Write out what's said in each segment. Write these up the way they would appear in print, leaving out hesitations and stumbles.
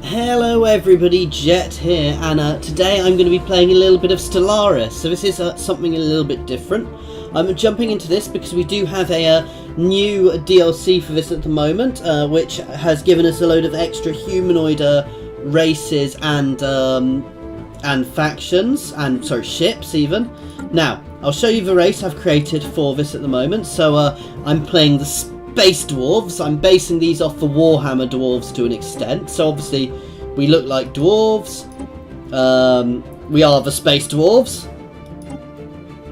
Hello everybody, Jet here, and today I'm going to be playing a little bit of Stellaris. So this is something a little bit different. I'm jumping into this because we do have a new DLC for this at the moment, which has given us a load of extra humanoid races and factions, and ships even. Now, I'll show you the race I've created for this at the moment. So I'm playing the Space Dwarfs. I'm basing these off the Warhammer Dwarves to an extent. So obviously we look like dwarves. We are the Space Dwarves.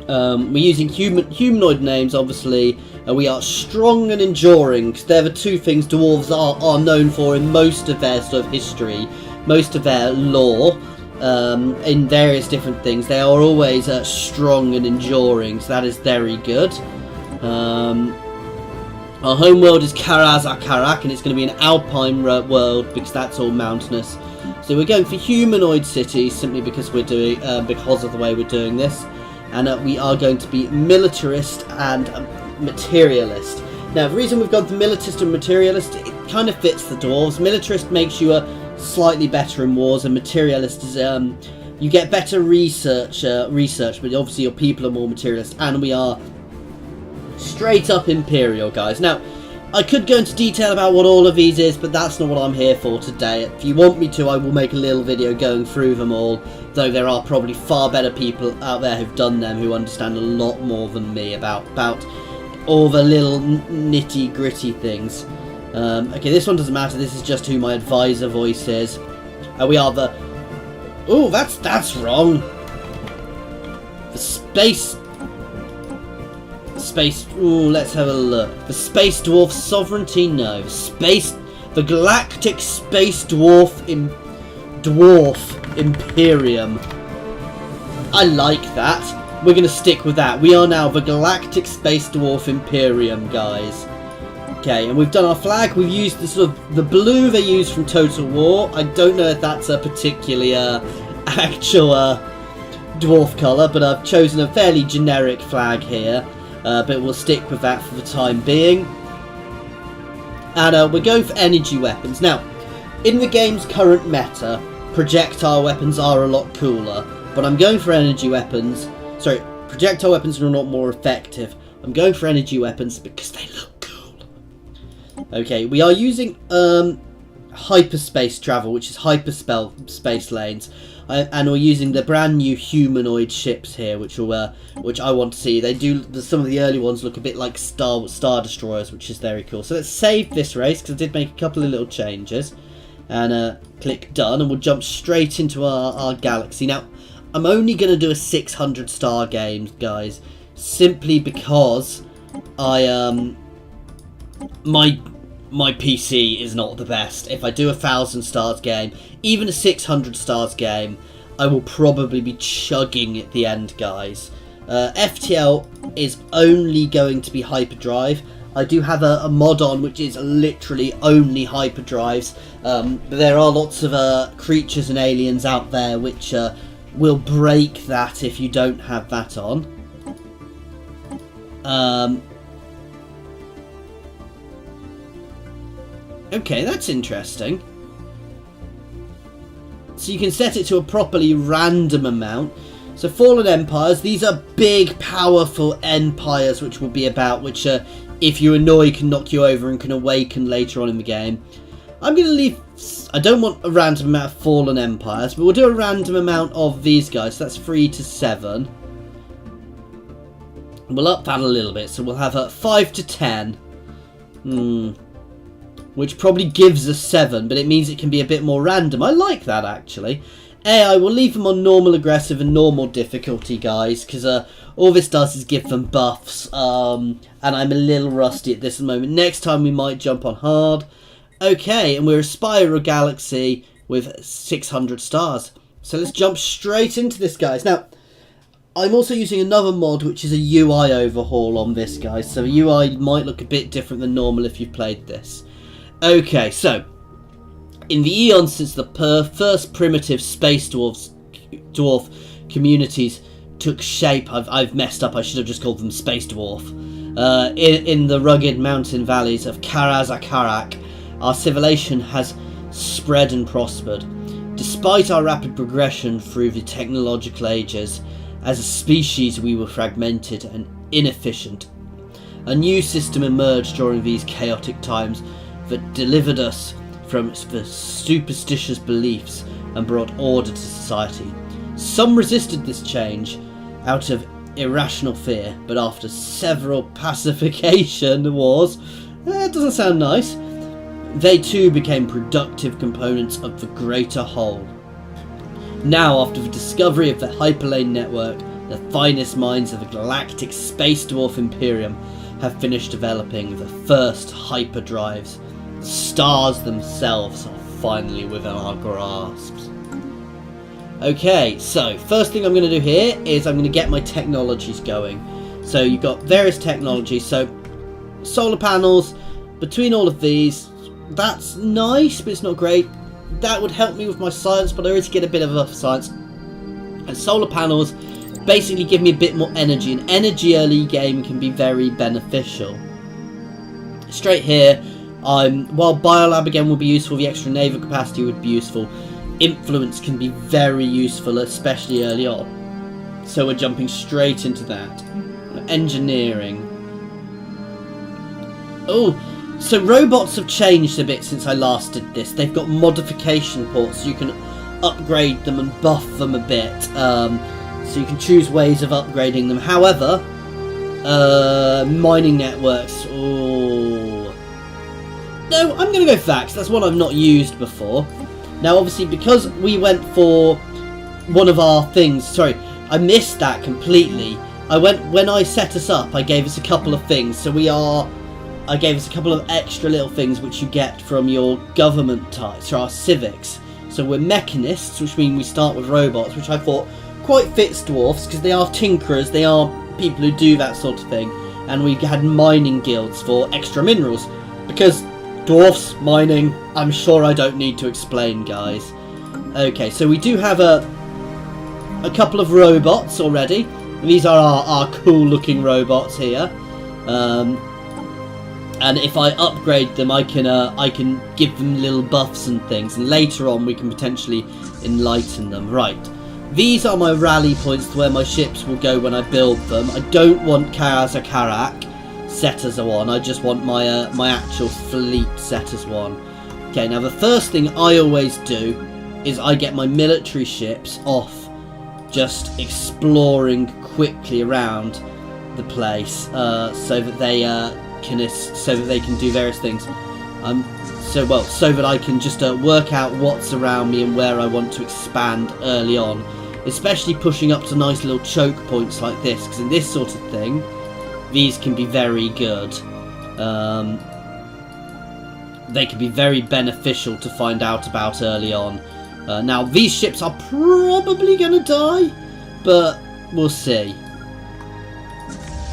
We're using humanoid names, obviously. We are strong and enduring, because they're the two things dwarves are known for in most of their sort of history, most of their lore, in various different things. They are always strong and enduring, so that is very good. Our home world is Karaz-Akarak, and it's going to be an alpine world because that's all mountainous. So we're going for humanoid cities simply because we're doing because of the way we're doing this, and we are going to be militarist and materialist. Now, the reason we've got the militarist and materialist, it kind of fits the dwarves. Militarist makes you slightly better in wars, and materialist is you get better research, but obviously your people are more materialist, and we are straight up Imperial, guys. Now, I could go into detail about what all of these is, but that's not what I'm here for today. If you want me to, I will make a little video going through them all, though there are probably far better people out there who've done them, who understand a lot more than me about all the little nitty gritty things. Okay, this one doesn't matter. This is just who my advisor voice is. We are the... Oh, that's wrong. The Space... Ooh, let's have a look. The Space Dwarf Sovereignty, no. The Galactic Space Dwarf Imperium. I like that. We're going to stick with that. We are now the Galactic Space Dwarf Imperium, guys. Okay, and we've done our flag. We've used the sort of the blue they use from Total War. I don't know if that's a particularly actual dwarf colour, but I've chosen a fairly generic flag here. But we'll stick with that for the time being. And we're going for energy weapons. Now, in the game's current meta, projectile weapons are a lot cooler. But I'm going for energy weapons. Sorry, projectile weapons are not more effective. I'm going for energy weapons because they look cool. Okay, we are using hyperspace travel, which is hyperspace lanes. And we're using the brand new humanoid ships here, which I want to see. They do, some of the early ones look a bit like Star Destroyers, which is very cool. So let's save this race because I did make a couple of little changes, and click done, and we'll jump straight into our galaxy. Now, I'm only going to do a 600 star game, guys, simply because my PC is not the best. If I do a 1000 stars game, even a 600 stars game, I will probably be chugging at the end, guys. FTL is only going to be hyperdrive. I do have a mod on which is literally only hyperdrives. But there are lots of creatures and aliens out there which will break that if you don't have that on. Okay, that's interesting. So you can set it to a properly random amount. So Fallen Empires, these are big, powerful empires which will be about, which if you annoy can knock you over and can awaken later on in the game. I'm going to leave... I don't want a random amount of Fallen Empires, but we'll do a random amount of these guys. So that's 3 to 7. We'll up that a little bit, so we'll have 5 to 10. Which probably gives us 7, but it means it can be a bit more random. I like that, actually. I will leave them on normal, aggressive, and normal difficulty, guys, because all this does is give them buffs, and I'm a little rusty at this moment. Next time we might jump on hard. Okay, and we're a spiral galaxy with 600 stars. So let's jump straight into this, guys. Now, I'm also using another mod, which is a UI overhaul on this, guys. So the UI might look a bit different than normal if you've played this. Okay, so in the eons since the first primitive space dwarf communities took shape, I've messed up. I should have just called them Space Dwarf. In the rugged mountain valleys of Karaz-Akarak, our civilization has spread and prospered. Despite our rapid progression through the technological ages, as a species we were fragmented and inefficient. A new system emerged during these chaotic times that delivered us from the superstitious beliefs and brought order to society. Some resisted this change out of irrational fear, but after several pacification wars, that doesn't sound nice, they too became productive components of the greater whole. Now, after the discovery of the Hyperlane network, the finest minds of the galactic space dwarf Imperium have finished developing the first hyperdrives. The stars themselves are finally within our grasps. Okay, so first thing I'm going to do here is I'm going to get my technologies going. So you've got various technologies, so solar panels, between all of these, that's nice, but it's not great. That would help me with my science, but I already get a bit of a science. And solar panels basically give me a bit more energy, and energy early game can be very beneficial. Straight here, while Biolab again will be useful, the extra naval capacity would be useful. Influence can be very useful, especially early on. So we're jumping straight into that. Engineering. Oh, so robots have changed a bit since I last did this. They've got modification ports, so you can upgrade them and buff them a bit. So you can choose ways of upgrading them. However, mining networks. Oh, no, I'm going to go for that because that's one I've not used before. Now, obviously, because we went for one of our things. Sorry, I missed that completely. When I set us up, I gave us a couple of things. So I gave us a couple of extra little things which you get from your government types, so our civics. So we're mechanists, which means we start with robots, which I thought quite fits dwarfs because they are tinkerers, they are people who do that sort of thing. And we had mining guilds for extra minerals because dwarfs, mining, I'm sure I don't need to explain, guys. Okay, so we do have a couple of robots already. These are our cool looking robots here. And if I upgrade them, I can give them little buffs and things, and later on we can potentially enlighten them. Right, these are my rally points to where my ships will go when I build them. I don't want Karaz Karak set as a one. I just want my my actual fleet set as one. Okay, now the first thing I always do is I get my military ships off, just exploring quickly around the place, so that they can do various things. So that I can just work out what's around me and where I want to expand early on, especially pushing up to nice little choke points like this, because in this sort of thing, these can be very good. They can be very beneficial to find out about early on. Now, these ships are probably going to die, but we'll see.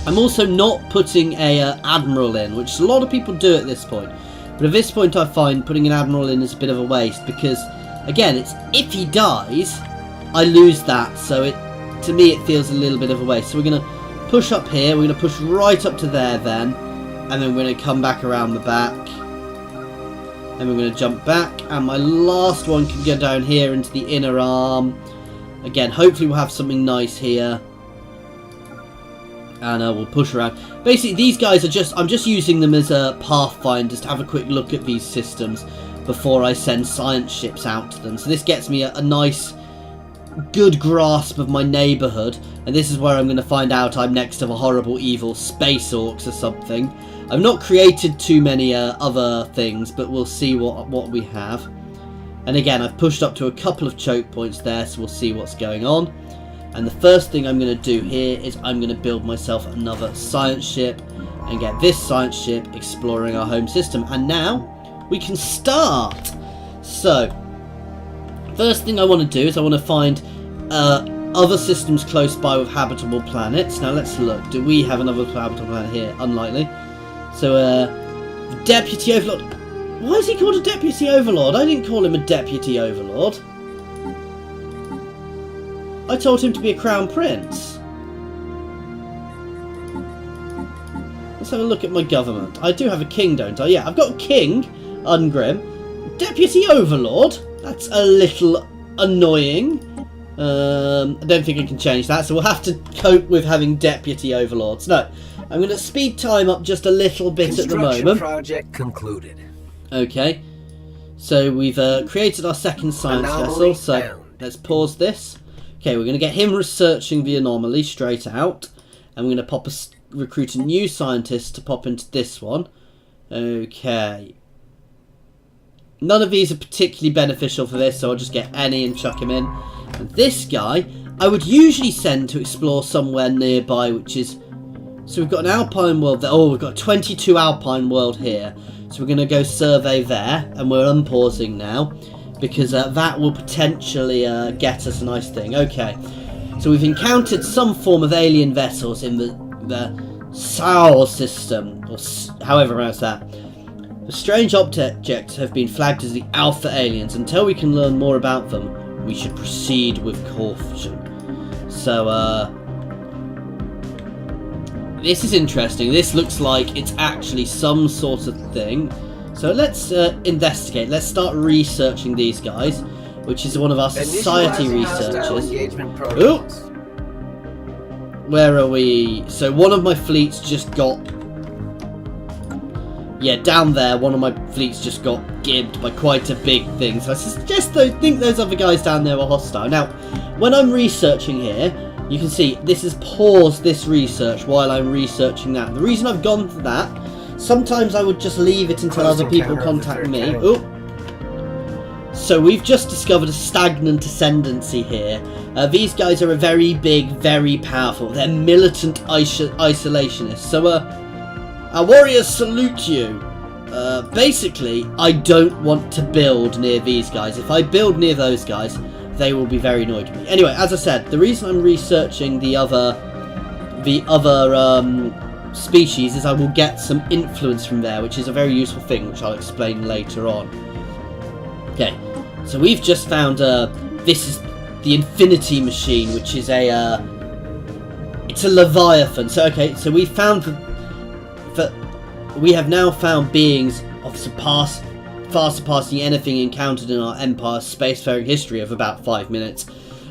I'm also not putting a admiral in, which a lot of people do at this point. But at this point I find putting an admiral in is a bit of a waste because, again, it's if he dies, I lose that. So to me it feels a little bit of a waste. So we're going to push up here, we're going to push right up to there then. And then we're going to come back around the back. And we're going to jump back. And my last one can go down here into the inner arm. Again, hopefully we'll have something nice here. And we'll push around. Basically, these guys are I'm just using them as pathfinders to have a quick look at these systems before I send science ships out to them. So this gets me a nice, good grasp of my neighbourhood. And this is where I'm going to find out I'm next to the horrible, evil space orcs or something. I've not created too many other things, but we'll see what we have. And again, I've pushed up to a couple of choke points there, so we'll see what's going on. And the first thing I'm going to do here is I'm going to build myself another science ship and get this science ship exploring our home system. And now we can start. So, first thing I want to do is I want to find other systems close by with habitable planets. Now let's look. Do we have another habitable planet here? Unlikely. So, Deputy Overlord. Why is he called a Deputy Overlord? I didn't call him a Deputy Overlord. I told him to be a Crown Prince. Let's have a look at my government. I do have a king, don't I? Yeah, I've got a king, Ungrim. Deputy Overlord. That's a little annoying. I don't think I can change that, so we'll have to cope with having Deputy Overlords. No, I'm going to speed time up just a little bit at the moment. Project concluded. Okay, so we've created our second science vessel, so let's pause this. Okay, we're going to get him researching the anomaly straight out, and we're going to recruit a new scientist to pop into this one. Okay. None of these are particularly beneficial for this, so I'll just get any and chuck him in. And this guy, I would usually send to explore somewhere nearby, which is... So we've got an Alpine world there. Oh, we've got 22 Alpine world here. So we're going to go survey there, and we're unpausing now, because that will potentially get us a nice thing. Okay, so we've encountered some form of alien vessels in the Sol system, or however pronounce that. The strange objects have been flagged as the Alpha aliens. Until we can learn more about them, we should proceed with caution. So, this is interesting. This looks like it's actually some sort of thing. So let's investigate. Let's start researching these guys, which is one of our society researchers. Ooh! Where are we? So one of my fleets just got... Yeah, down there, one of my fleets just got gibbed by quite a big thing. So I think those other guys down there were hostile. Now, when I'm researching here, you can see this has paused this research while I'm researching that. The reason I've gone for that, sometimes I would just leave it until other people contact me. Ooh. So we've just discovered a stagnant ascendancy here. These guys are a very big, very powerful. They're militant isolationists. So, our warriors salute you. Basically, I don't want to build near these guys. If I build near those guys, they will be very annoyed with me. Anyway, as I said, the reason I'm researching the other species is I will get some influence from there, which is a very useful thing, which I'll explain later on. Okay, so we've just found this is the Infinity Machine, which is it's a Leviathan. So okay, so we found we have now found beings of far surpassing anything encountered in our Empire's spacefaring history of about 5 minutes.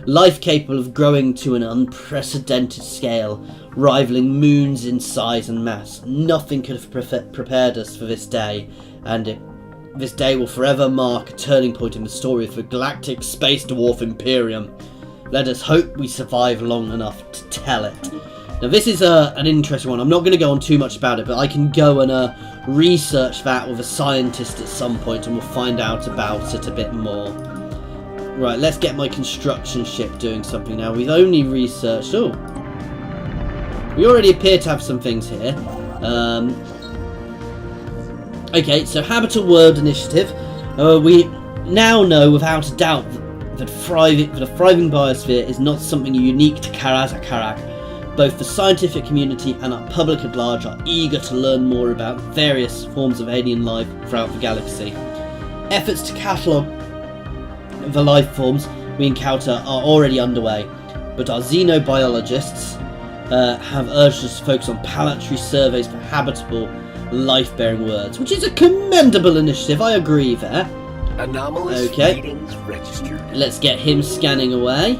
Life capable of growing to an unprecedented scale, rivaling moons in size and mass. Nothing could have prepared us for this day, and this day will forever mark a turning point in the story of the galactic space dwarf Imperium. Let us hope we survive long enough to tell it. Now this is an interesting one. I'm not going to go on too much about it, but I can go and research that with a scientist at some point, and we'll find out about it a bit more. Right, let's get my construction ship doing something now. We've only researched... Oh! We already appear to have some things here. Okay, so Habitable World Initiative. We now know without a doubt that a thriving biosphere is not something unique to Karaz-a-Karak. Both the scientific community and our public at large are eager to learn more about various forms of alien life throughout the galaxy. Efforts to catalogue the life forms we encounter are already underway, but our xenobiologists have urged us to focus on planetary surveys for habitable, life-bearing worlds, which is a commendable initiative. I agree there. Anomalous readings registered. Let's get him scanning away.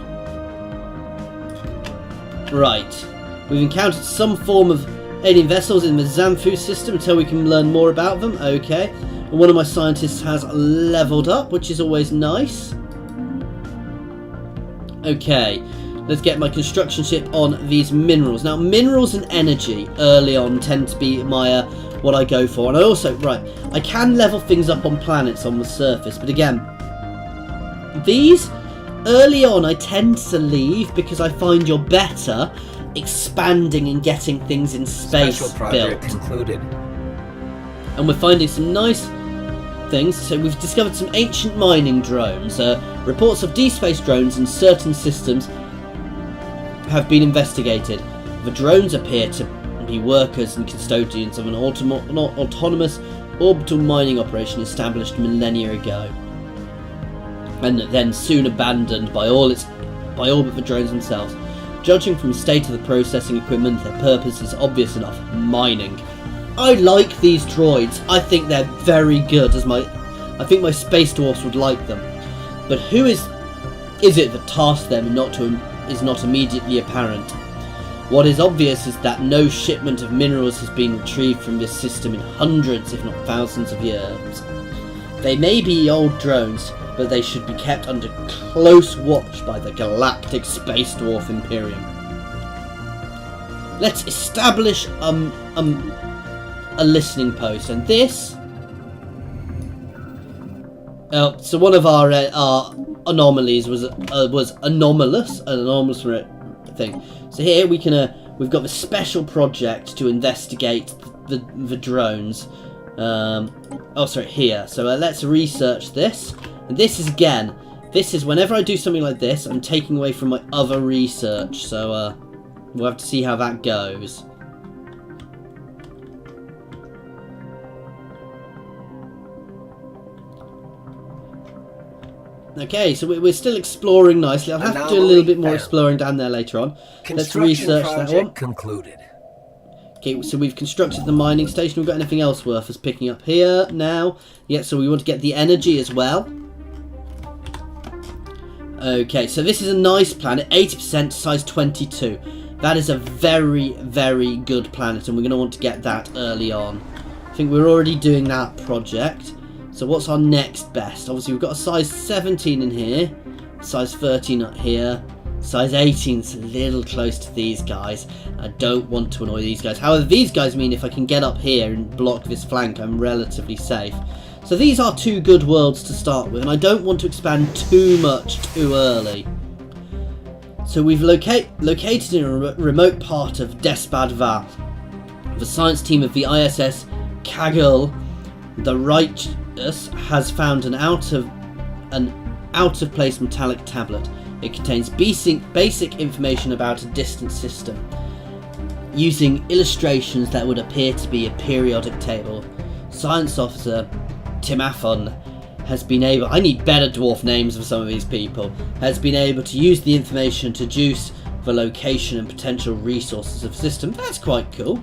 Right. We've encountered some form of alien vessels in the Xanthu system until we can learn more about them. Okay. And one of my scientists has leveled up, which is always nice. Okay. Let's get my construction ship on these minerals. Now, minerals and energy early on tend to be my what I go for. And I also, right, I can level things up on planets on the surface. But again, these, early on, I tend to leave because I find you're better expanding and getting things in space built. Concluded. And we're finding some nice things. So we've discovered some ancient mining drones. Reports of D-space drones in certain systems have been investigated. The drones appear to be workers and custodians of an autonomous orbital mining operation established millennia ago, and then soon abandoned by all but the drones themselves. Judging from the state of the processing equipment, their purpose is obvious enough: mining. I like these droids. I think they're very good as my I think my space dwarfs would like them. But who is it that tasked them is not immediately apparent. What is obvious is that no shipment of minerals has been retrieved from this system in hundreds, if not thousands of years. They may be old drones, but they should be kept under close watch by the Galactic Space Dwarf Imperium. Let's establish a listening post, and this. So one of our anomalies was anomalous, an anomalous thing. So here we've got the special project to investigate the drones. Here. So let's research this. And this is whenever I do something like this, I'm taking away from my other research. So we'll have to see how that goes. Okay, so we're still exploring nicely. I'll have to do a little bit more exploring down there later on. Let's research that one. Concluded. Okay, so we've constructed the mining station. We've got anything else worth us picking up here now? Yeah, so we want to get the energy as well. Okay, so this is a nice planet, 80% size 22. That is a very, very good planet, and we're going to want to get that early on. I think we're already doing that project. So what's our next best? Obviously, we've got a size 17 in here, size 13 up here. Size 18 is a little close to these guys. I don't want to annoy these guys. However, these guys mean if I can get up here and block this flank, I'm relatively safe. So these are two good worlds to start with, and I don't want to expand too much too early. So we've located in a remote part of Despad Val. The science team of the ISS Kagul, the Righteous, has found an out-of-place metallic tablet. It contains basic information about a distant system, using illustrations that would appear to be a periodic table. Science officer Timathon has been able... I need better dwarf names for some of these people. Has been able to use the information to deduce the location and potential resources of the system. That's quite cool.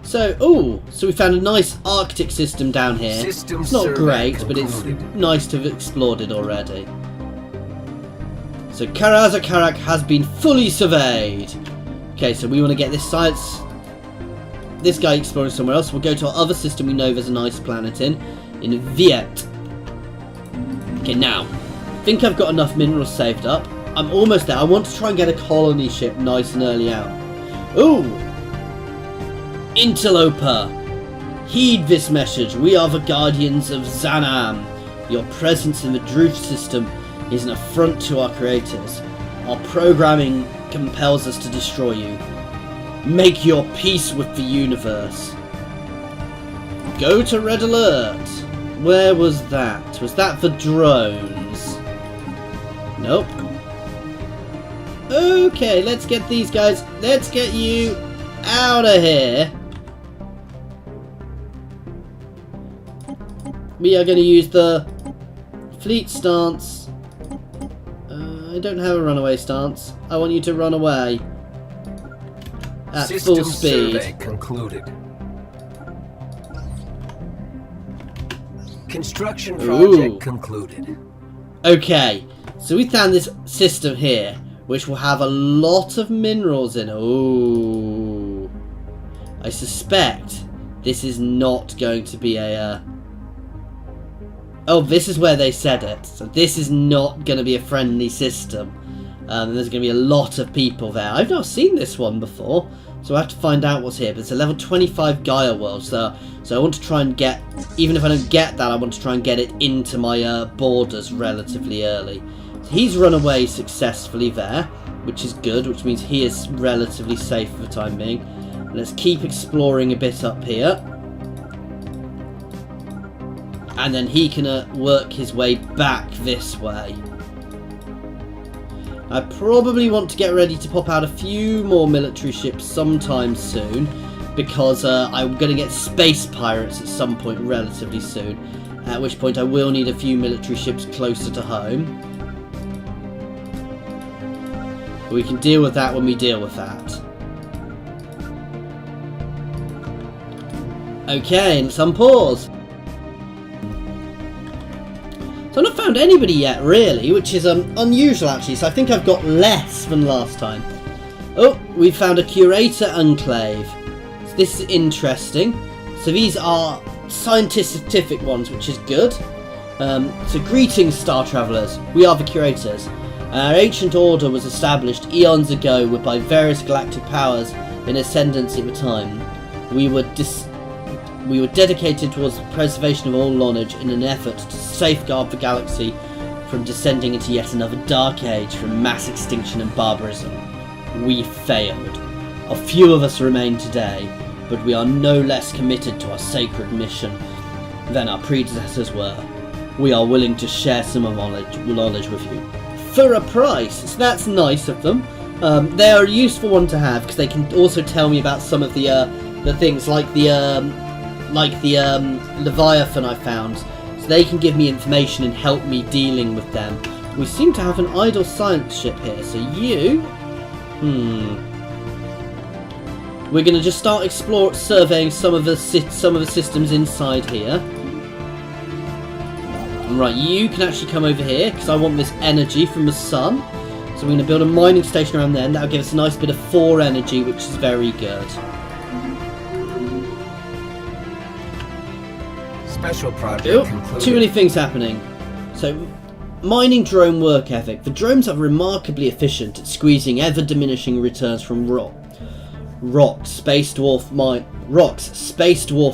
So, so we found a nice Arctic system down here. It's not great, but it's nice to have explored it already. So Karaz-a-Karak has been fully surveyed. Okay, so we want to get this this guy exploring somewhere else. We'll go to our other system we know there's a nice planet in Viet. Okay, now, I think I've got enough minerals saved up. I'm almost there. I want to try and get a colony ship nice and early out. Ooh! Interloper, heed this message. We are the guardians of Zanam. Your presence in the Dwarfs system is an affront to our creators. Our programming compels us to destroy you. Make your peace with the universe. Go to Red Alert. Where was that? Was that the drones? Nope. Okay, let's get these guys. Let's get you out of here. We are going to use the fleet stance. I don't have a runaway stance. I want you to run away at full speed. Survey concluded. Construction project concluded. Okay, so we found this system here, which will have a lot of minerals in it. Ooh. I suspect this is not going to be a... Oh, this is where they said it. So this is not going to be a friendly system. There's going to be a lot of people there. I've not seen this one before, so I have to find out what's here. But it's a level 25 Gaia world, so I want to try and get... Even if I don't get that, I want to try and get it into my borders relatively early. So he's run away successfully there, which is good, which means he is relatively safe for the time being. Let's keep exploring a bit up here. And then he can work his way back this way. I probably want to get ready to pop out a few more military ships sometime soon, because I'm going to get space pirates at some point relatively soon, at which point I will need a few military ships closer to home. But we can deal with that when we deal with that. Okay, and some pause. So I've not found anybody yet, really, which is unusual, actually. So I think I've got less than last time. Oh, we found a Curator Enclave. So this is interesting. So these are scientific ones, which is good. So greetings, Star Travellers. We are the Curators. Our ancient order was established eons ago by various galactic powers in ascendancy at the time. We were dedicated towards the preservation of all knowledge in an effort to safeguard the galaxy from descending into yet another dark age from mass extinction and barbarism. We failed. A few of us remain today, but we are no less committed to our sacred mission than our predecessors were. We are willing to share some of our knowledge with you. For a price, so that's nice of them. They are a useful one to have because they can also tell me about some of the things like the Leviathan I found. So they can give me information and help me dealing with them. We seem to have an idle science ship here. So you, we're going to just start surveying some of the systems inside here. Right, you can actually come over here because I want this energy from the sun. So we're going to build a mining station around there, and that'll give us a nice bit of 4 energy, which is very good. Special project concluded. Too many things happening. So, mining drone work ethic. The drones are remarkably efficient at squeezing ever-diminishing returns from rocks. Space dwarf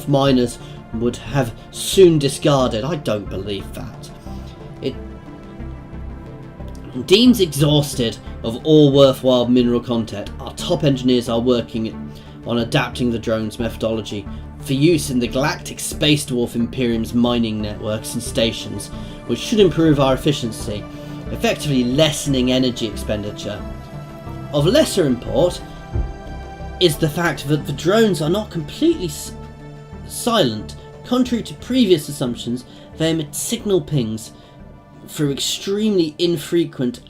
miners would have soon discarded. I don't believe that. It deems exhausted of all worthwhile mineral content. Our top engineers are working on adapting the drone's methodology for use in the Galactic Space Dwarf Imperium's mining networks and stations, which should improve our efficiency, effectively lessening energy expenditure. Of lesser import is the fact that the drones are not completely silent. Contrary to previous assumptions, they emit signal pings through extremely infrequently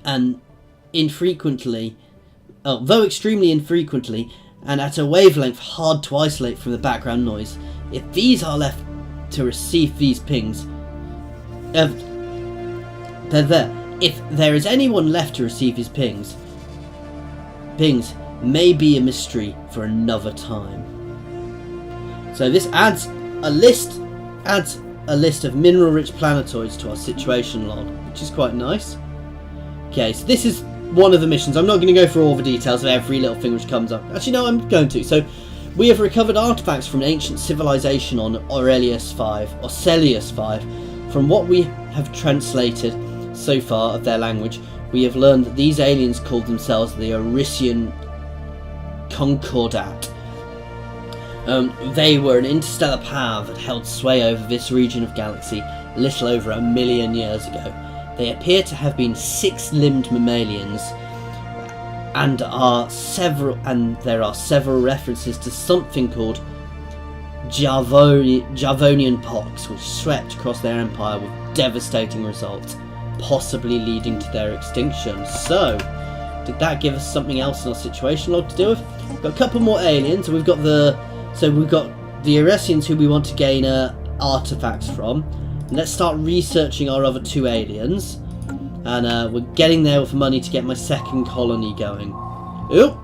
and at a wavelength hard to isolate from the background noise. If these are left to receive these pings, if there is anyone left to receive his pings may be a mystery for another time. So this adds a list of mineral-rich planetoids to our situation log, which is quite nice. Okay, so this is one of the missions. I'm not going to go through all the details of every little thing which comes up. Actually, no, I'm going to. So, we have recovered artifacts from an ancient civilization on Celius 5. From what we have translated so far of their language, we have learned that these aliens called themselves the Orisian Concordat. They were an interstellar power that held sway over this region of galaxy a little over 1 million years ago. They appear to have been 6-limbed mammalians, and there are several references to something called Javonian pox, which swept across their empire with devastating results, possibly leading to their extinction. So, did that give us something else in our situation log to do with? We've got a couple more aliens, and we've got the Eresians who we want to gain artifacts from. And let's start researching our other 2 aliens, and we're getting there with money to get my second colony going. Oop!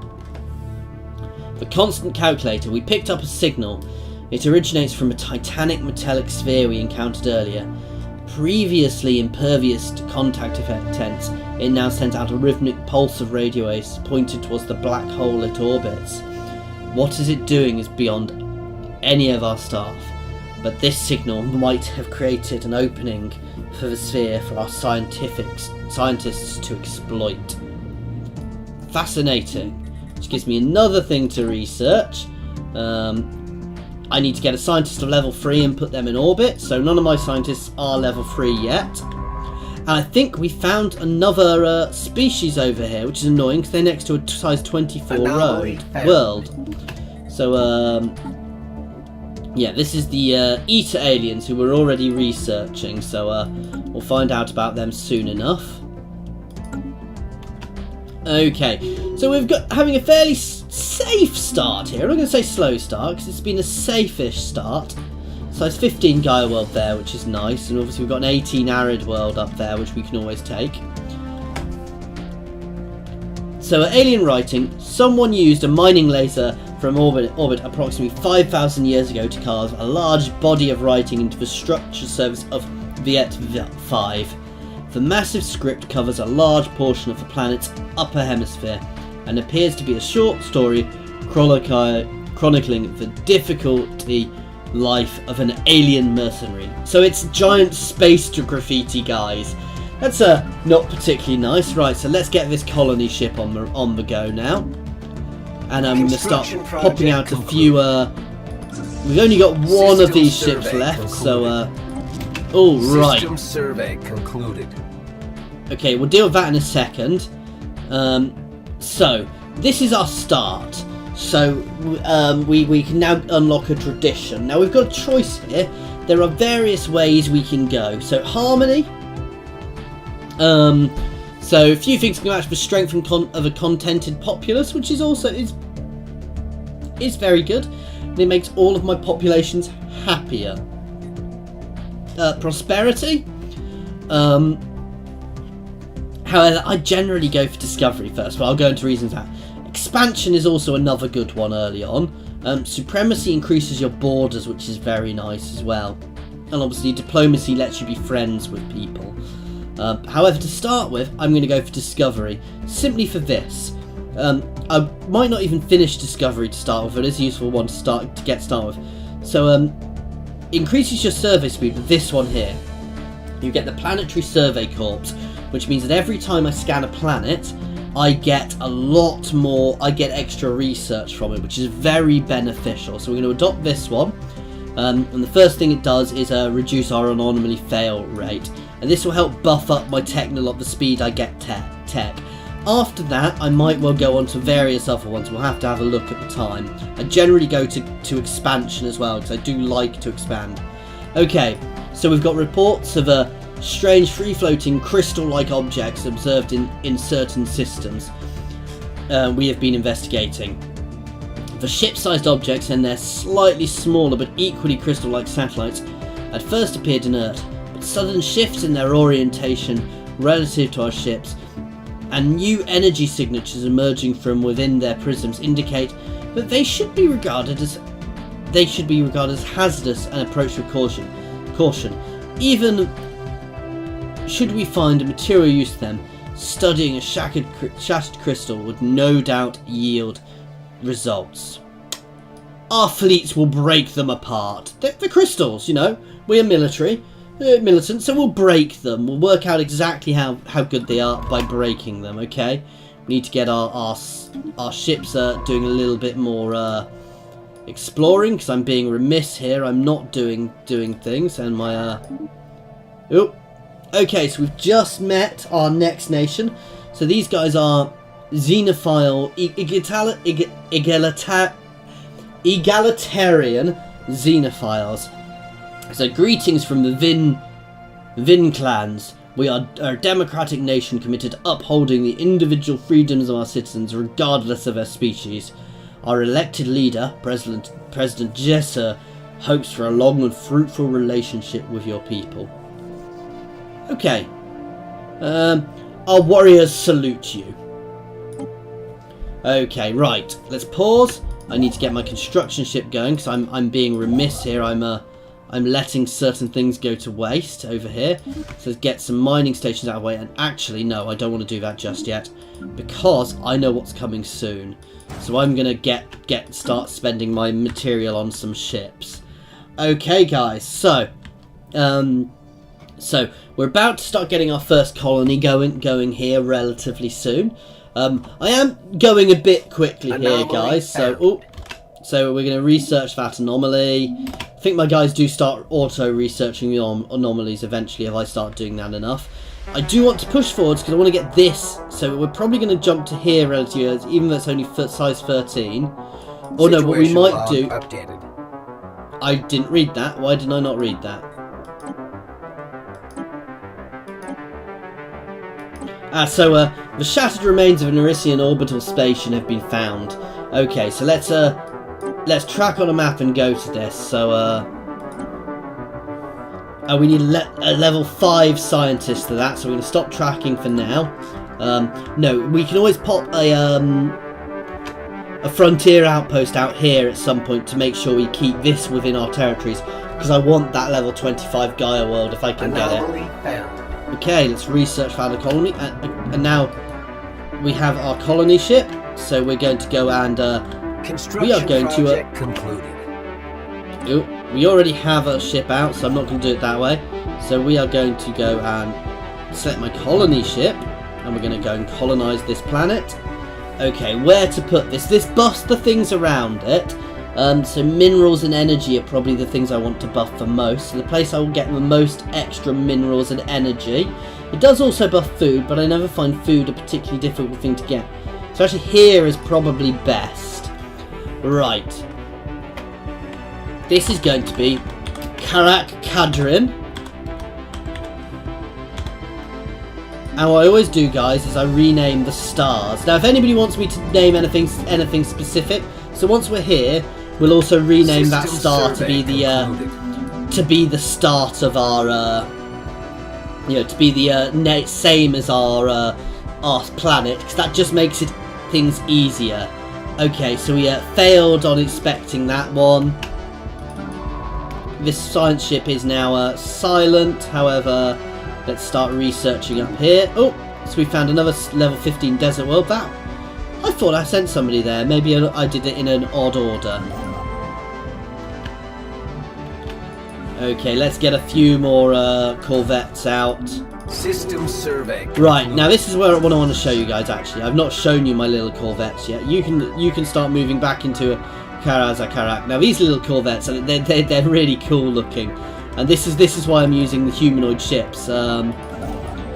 The constant calculator. We picked up a signal. It originates from a titanic metallic sphere we encountered earlier. Previously impervious to contact intents, it now sends out a rhythmic pulse of radio waves pointed towards the black hole it orbits. What is it doing is beyond any of our staff, but this signal might have created an opening for the sphere for our scientists to exploit. Fascinating. Which gives me another thing to research. I need to get a scientist of level 3 and put them in orbit, so none of my scientists are level 3 yet. And I think we found another species over here, which is annoying because they're next to a size 24 world. So, yeah, this is the Eta aliens who we're already researching, so we'll find out about them soon enough. Okay, so we've got having a fairly safe start here. I'm not going to say slow start because it's been a safe-ish start. size 15 Gaia world there, which is nice, and obviously we've got an 18 arid world up there, which we can always take. So alien writing, someone used a mining laser from orbit approximately 5,000 years ago to carve a large body of writing into the structure surface of Viet 5. The massive script covers a large portion of the planet's upper hemisphere and appears to be a short story chronicling the difficulty life of an alien mercenary. So it's giant space graffiti, guys. That's not particularly nice. Right, so let's get this colony ship on the go now. And I'm going to start popping out a few... we've only got one of these ships left, so... oh, right. System survey concluded. Okay, we'll deal with that in a second. So, this is our start. So, we can now unlock a tradition. Now, we've got a choice here. There are various ways we can go. So, harmony... so a few things can match the strength of a contented populace, which is also is very good. And it makes all of my populations happier. Prosperity. However, I generally go for discovery first, but I'll go into reasons for that. Expansion is also another good one early on. Supremacy increases your borders, which is very nice as well. And obviously diplomacy lets you be friends with people. However, to start with, I'm going to go for discovery, simply for this. I might not even finish discovery to start with, but it's a useful one to get started with. So, increases your survey speed with this one here. You get the Planetary Survey Corps, which means that every time I scan a planet, I get a lot more, I get extra research from it, which is very beneficial. So we're going to adopt this one. And the first thing it does is reduce our anomaly fail rate. And this will help buff up my the speed I get tech. After that, I might well go on to various other ones. We'll have to have a look at the time. I generally go to expansion as well, because I do like to expand. Okay, so we've got reports of strange free-floating crystal-like objects observed in certain systems we have been investigating. The ship-sized objects and their slightly smaller but equally crystal-like satellites at first appeared inert, but sudden shifts in their orientation relative to our ships and new energy signatures emerging from within their prisms indicate that they should be regarded as hazardous and approached with caution. Even should we find a material use to them, studying a shattered crystal would no doubt yield results. Our fleets will break them apart. They're crystals, you know. We are militant, so we'll break them. We'll work out exactly how good they are by breaking them, okay? We need to get our ships doing a little bit more exploring, because I'm being remiss here. I'm not doing things, and my... Oh. Okay, so we've just met our next nation. So these guys are xenophile, egalitarian xenophiles. So greetings from the Vin clans. We are a democratic nation committed to upholding the individual freedoms of our citizens regardless of their species. Our elected leader, President Jesser, hopes for a long and fruitful relationship with your people. Okay. Our warriors salute you. Okay, right. Let's pause. I need to get my construction ship going because I'm being remiss here. I'm letting certain things go to waste over here. So let's get some mining stations out of the way. And actually, no, I don't want to do that just yet because I know what's coming soon. So I'm gonna start spending my material on some ships. Okay, guys. So we're about to start getting our first colony going here relatively soon. I am going a bit quickly here, guys. So we're going to research that anomaly. I think my guys do start auto-researching the anomalies eventually if I start doing that enough. I do want to push forwards because I want to get this. So we're probably going to jump to here relatively, even though it's only size 13. Oh no, what we might do... Updated. I didn't read that. Why did I not read that? The shattered remains of an Arisian orbital station have been found. Okay, so let's track on a map and go to this. So we need a level 5 scientist for that, so we're going to stop tracking for now. No, we can always pop a frontier outpost out here at some point to make sure we keep this within our territories, because I want that level 25 Gaia world if I can get it. Okay, let's research found a colony, and now we have our colony ship, so we're going to go and we are going to concluded. We already have a ship out, so I'm not going to do it that way. So we are going to go and select my colony ship, and we're going to go and colonize this planet. Okay, where to put this? This buffs the things around it. So minerals and energy are probably the things I want to buff the most. So the place I will get the most extra minerals and energy. It does also buff food, but I never find food a particularly difficult thing to get. So actually here is probably best. Right. This is going to be Karak Kadrin. And what I always do, guys, is I rename the stars. Now, if anybody wants me to name anything specific, so once we're here, we'll also rename that star to be the start of our, to be the same as our planet, because that just makes things easier. Okay, so we failed on expecting that one. This science ship is now silent, however, let's start researching up here. Oh, so we found another level 15 desert world. That, I thought I sent somebody there. Maybe I did it in an odd order. Okay, let's get a few more corvettes out. System survey. Right, now this is what I want to show you guys, actually. I've not shown you my little corvettes yet. You can start moving back into Karak. Now these little corvettes, they're really cool looking. And this is why I'm using the humanoid ships. So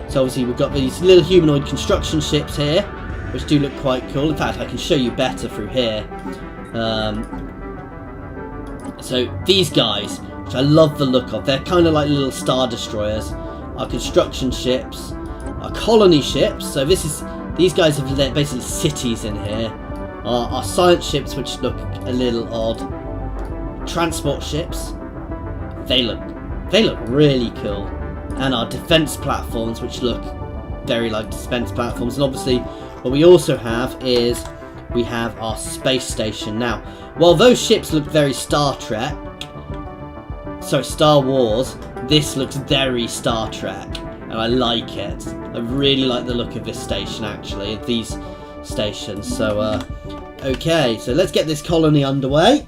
obviously we've got these little humanoid construction ships here, which do look quite cool. In fact, I can show you better through here. So these guys, which I love the look of, they're kind of like little star destroyers. Our construction ships, our colony ships. So these guys have basically cities in here. Our science ships, which look a little odd. Transport ships. They look really cool. And our defense platforms, which look very like defense platforms. And obviously what we also have is we have our space station. Now, while those ships look very Star Wars, this looks very Star Trek, and I like it. I really like the look of this station, actually, these stations. So okay, so let's get this colony underway.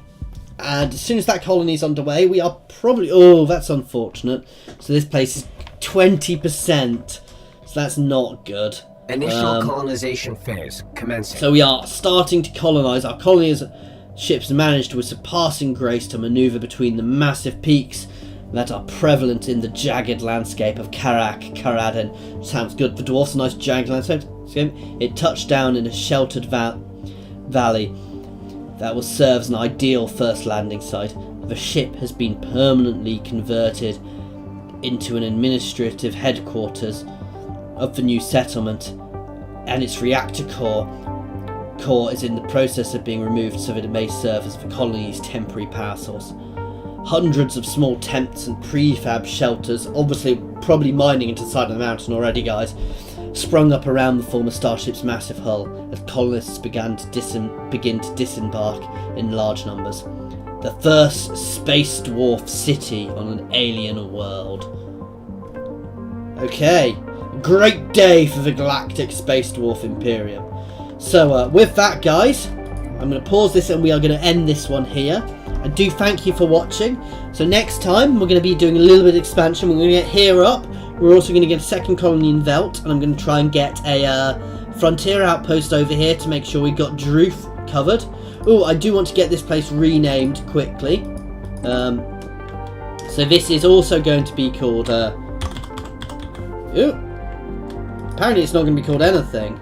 And as soon as that colony is underway, we are probably... Oh, that's unfortunate. So this place is 20%. So that's not good. Initial colonization phase commencing. So we are starting to colonize. Our colony's ships managed with surpassing grace to maneuver between the massive peaks that are prevalent in the jagged landscape of Karadin. Sounds good. The Dwarfs, a nice jagged landscape. It touched down in a sheltered valley that will serve as an ideal first landing site. The ship has been permanently converted into an administrative headquarters of the new settlement, and its reactor core is in the process of being removed so that it may serve as the colony's temporary power source. Hundreds of small tents and prefab shelters, obviously probably mining into the side of the mountain already, guys, sprung up around the former starship's massive hull as colonists begin to disembark in large numbers. The first space dwarf city on an alien world. Okay, great day for the Galactic Space Dwarf Imperium. So with that, guys, I'm going to pause this and we are going to end this one here. I do thank you for watching. So next time we're going to be doing a little bit of expansion. We're going to get here up. We're also going to get a second colony in Velt, and I'm going to try and get a frontier outpost over here to make sure we've got Druth covered. Oh, I do want to get this place renamed quickly. So this is also going to be called... apparently it's not going to be called anything.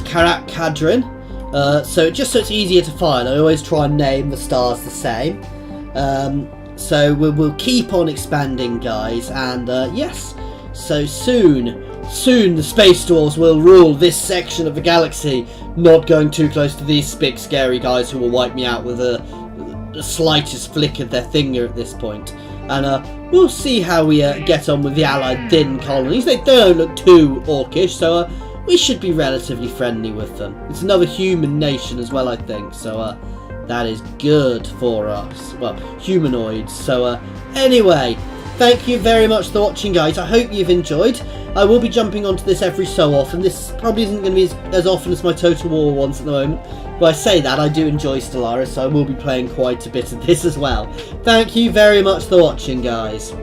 Karak Kadrin. So just so it's easier to find, I always try and name the stars the same. So we'll keep on expanding, guys, and yes, so soon the space dwarves will rule this section of the galaxy, not going too close to these big scary guys who will wipe me out with the slightest flick of their finger at this point. And we'll see how we get on with the allied Din colonies. They don't look too orcish, so we should be relatively friendly with them. It's another human nation as well, I think, so that is good for us. Well, humanoids. So anyway, thank you very much for watching, guys. I hope you've enjoyed. I will be jumping onto this every so often. This probably isn't going to be as often as my Total War ones at the moment. But I say that, I do enjoy Stellaris, so I will be playing quite a bit of this as well. Thank you very much for watching, guys.